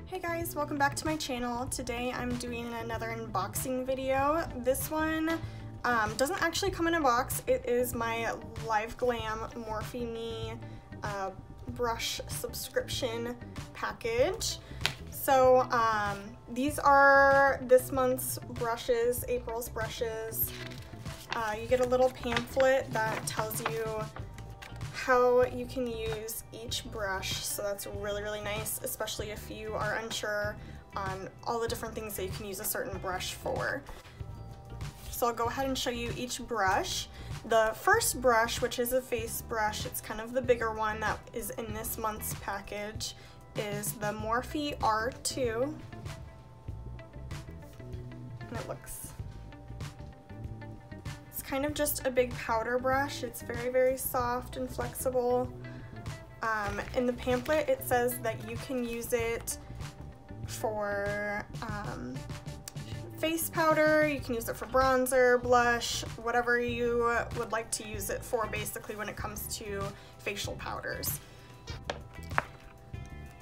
Hey guys, welcome back to my channel. Today I'm doing another unboxing video. This one doesn't actually come in a box. It is my Live Glam MorpheMe brush subscription package. So these are this month's brushes, April's brushes. You get a little pamphlet that tells you how you can use each brush, so that's really nice, especially if you are unsure on all the different things that you can use a certain brush for. So I'll go ahead and show you each brush. The first brush, which is a face brush, it's kind of the bigger one that is in this month's package, is the Morphe R2, and it looks kind of just a big powder brush. It's very soft and flexible. In the pamphlet it says that you can use it for face powder, you can use it for bronzer, blush, whatever you would like to use it for basically when it comes to facial powders.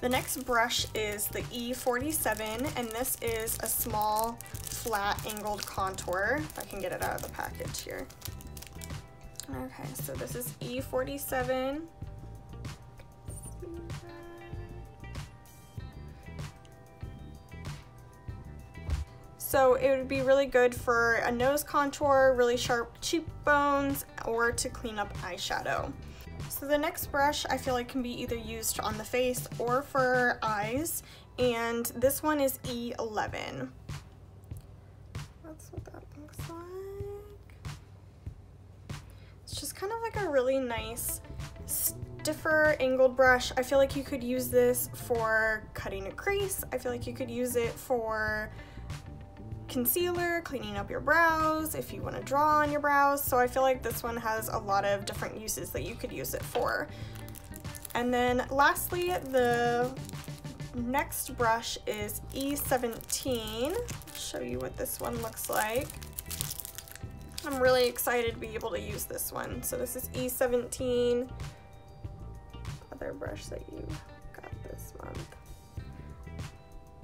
The next brush is the E47, and this is a small flat angled contour, if I can get it out of the package here. Okay, so this is E47. So it would be really good for a nose contour, really sharp cheekbones, or to clean up eyeshadow. So the next brush I feel like can be either used on the face or for eyes, and this one is E11. That's what that looks like. It's just kind of like a really nice stiffer angled brush. I feel like you could use this for cutting a crease. I feel like you could use it for concealer, cleaning up your brows, if you want to draw on your brows. So I feel like this one has a lot of different uses that you could use it for. And then lastly, the next brush is E17. I'll show you what this one looks like. I'm really excited to be able to use this one. So this is E17, other brush that you got this month.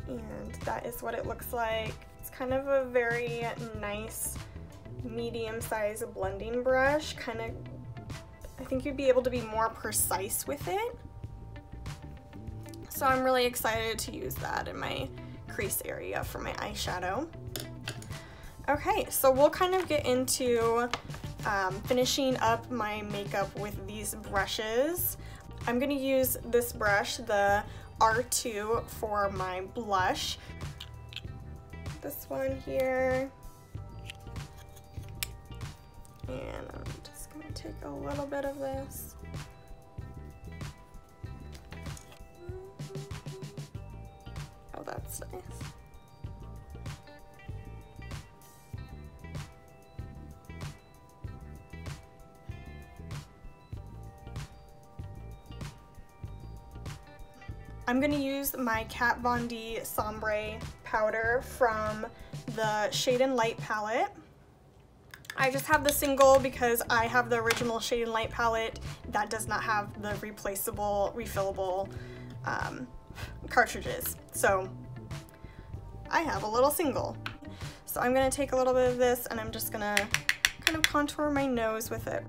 And that is what it looks like. It's kind of a very nice medium-sized blending brush. Kind of, I think you'd be able to be more precise with it. So I'm really excited to use that in my crease area for my eyeshadow. Okay, so we'll kind of get into finishing up my makeup with these brushes. I'm gonna use this brush, the R2, for my blush. This one here, and I'm just gonna take a little bit of this. Oh, that's nice. I'm gonna use my Kat Von D Sombre powder from the Shade and Light palette. I just have the single because I have the original Shade and Light palette that does not have the replaceable, refillable cartridges. So I have a little single. So I'm gonna take a little bit of this and I'm just gonna kind of contour my nose with it.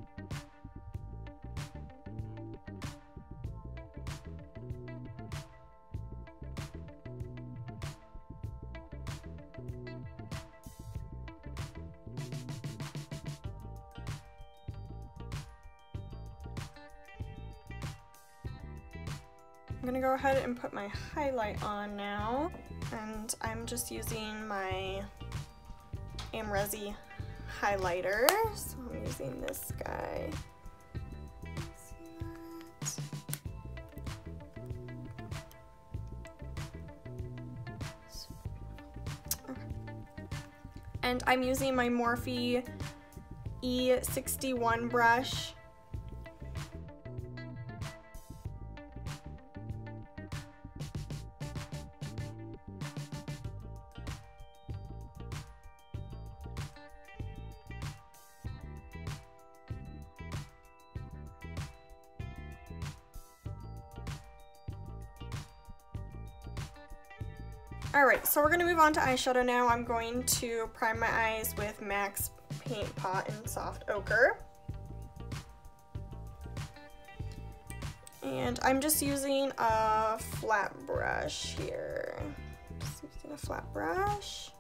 I'm gonna go ahead and put my highlight on now, and I'm just using my Amrezi highlighter, so I'm using this guy. Okay. And I'm using my Morphe E61 brush. Alright, so we're going to move on to eyeshadow now. I'm going to prime my eyes with MAC's Paint Pot in Soft Ochre. And I'm just using a flat brush here. Just using a flat brush.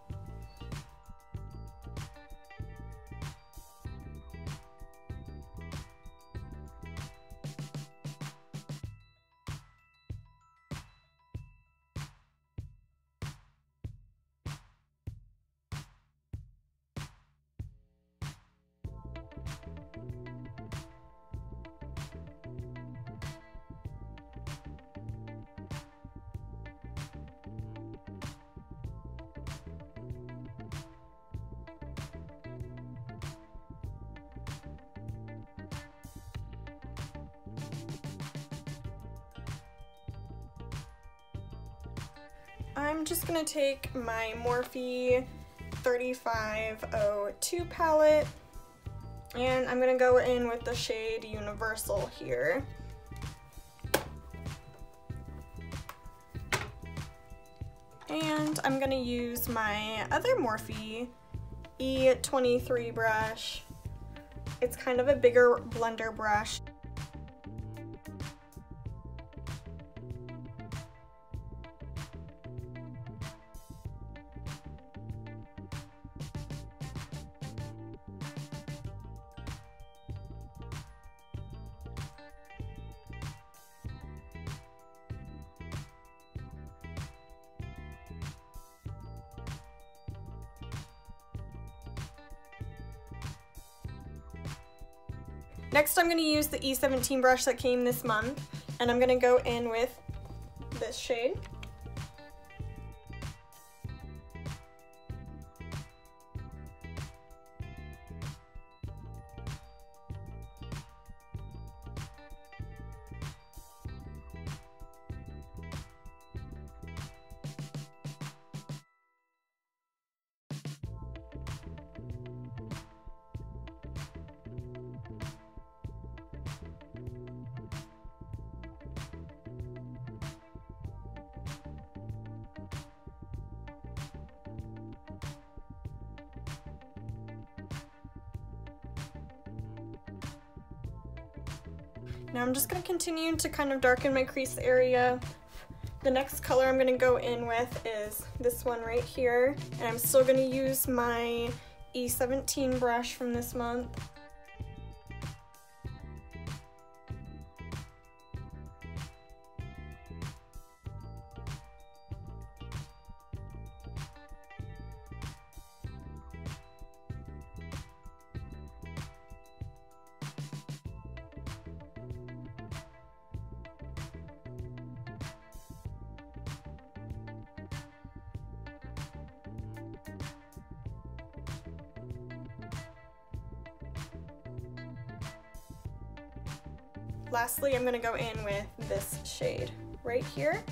I'm just going to take my Morphe 3502 palette, and I'm going to go in with the shade Universal here. And I'm going to use my other Morphe E23 brush. It's kind of a bigger blender brush. Next, I'm going to use the E17 brush that came this month, and I'm going to go in with this shade. Now I'm just going to continue to kind of darken my crease area. The next color I'm going to go in with is this one right here, and I'm still going to use my E17 brush from this month. Lastly, I'm going to go in with this shade right here.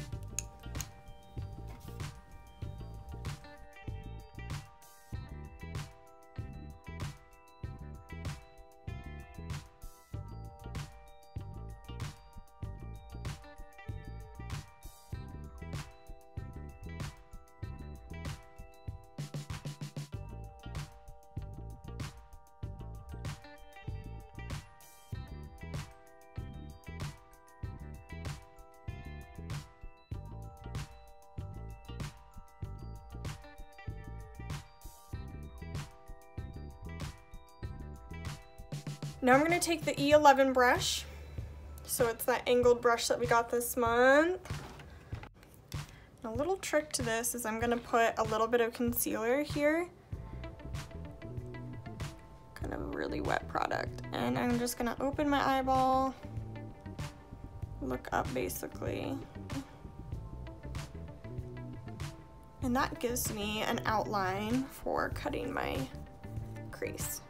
Now I'm going to take the E11 brush, so it's that angled brush that we got this month. A little trick to this is I'm going to put a little bit of concealer here, kind of a really wet product, and I'm just going to open my eyeball, look up basically, and that gives me an outline for cutting my crease.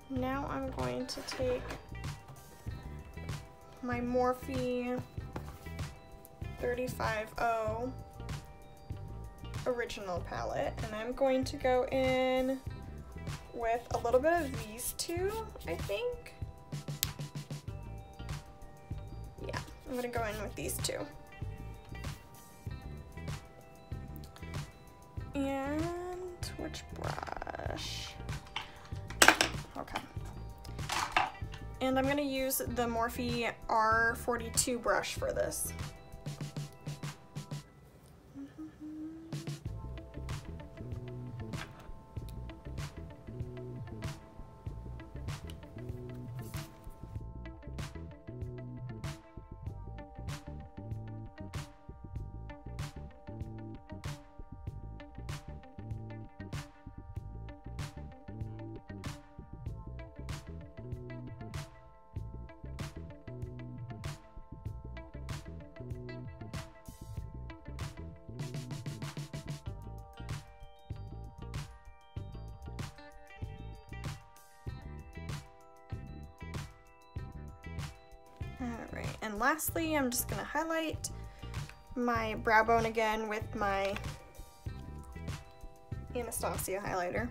Now I'm going to take my Morphe 350 original palette, and I'm going to go in with a little bit of these two, I think. Yeah, I'm gonna go in with these two. And which brush? Okay. And I'm gonna use the Morphe R42 brush for this. Alright, and lastly, I'm just going to highlight my brow bone again with my Anastasia highlighter.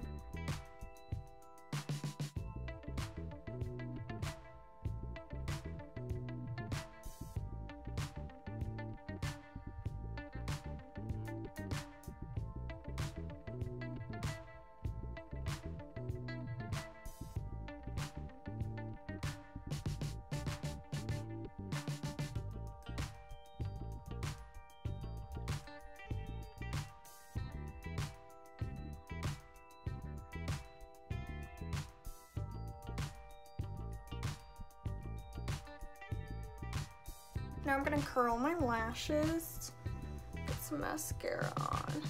Now I'm gonna curl my lashes, put some mascara on.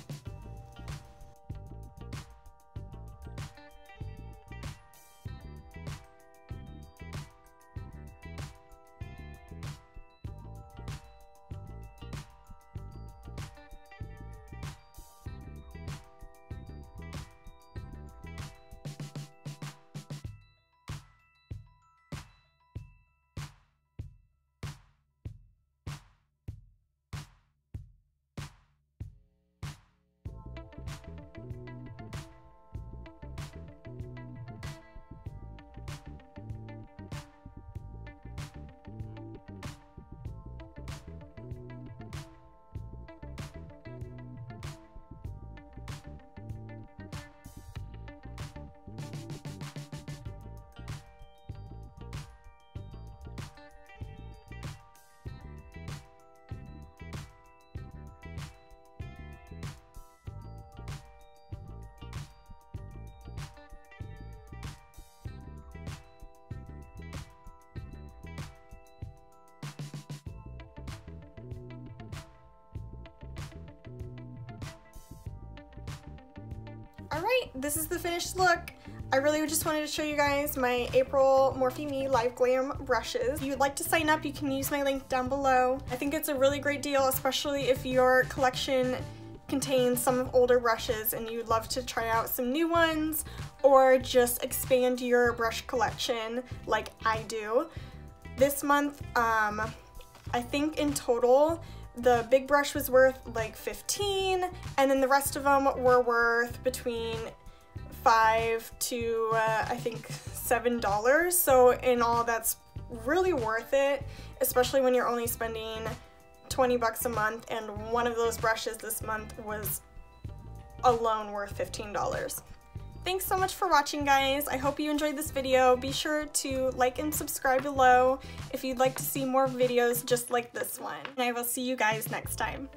Alright, this is the finished look. I really just wanted to show you guys my April MorpheMe Live Glam brushes. If you'd like to sign up, you can use my link down below. I think it's a really great deal, especially if your collection contains some of older brushes and you'd love to try out some new ones or just expand your brush collection like I do. This month, I think in total, the big brush was worth like $15, and then the rest of them were worth between $5 to I think $7. So in all, that's really worth it, especially when you're only spending 20 bucks a month, and one of those brushes this month was alone worth $15. Thanks so much for watching, guys. I hope you enjoyed this video. Be sure to like and subscribe below if you'd like to see more videos just like this one. And I will see you guys next time.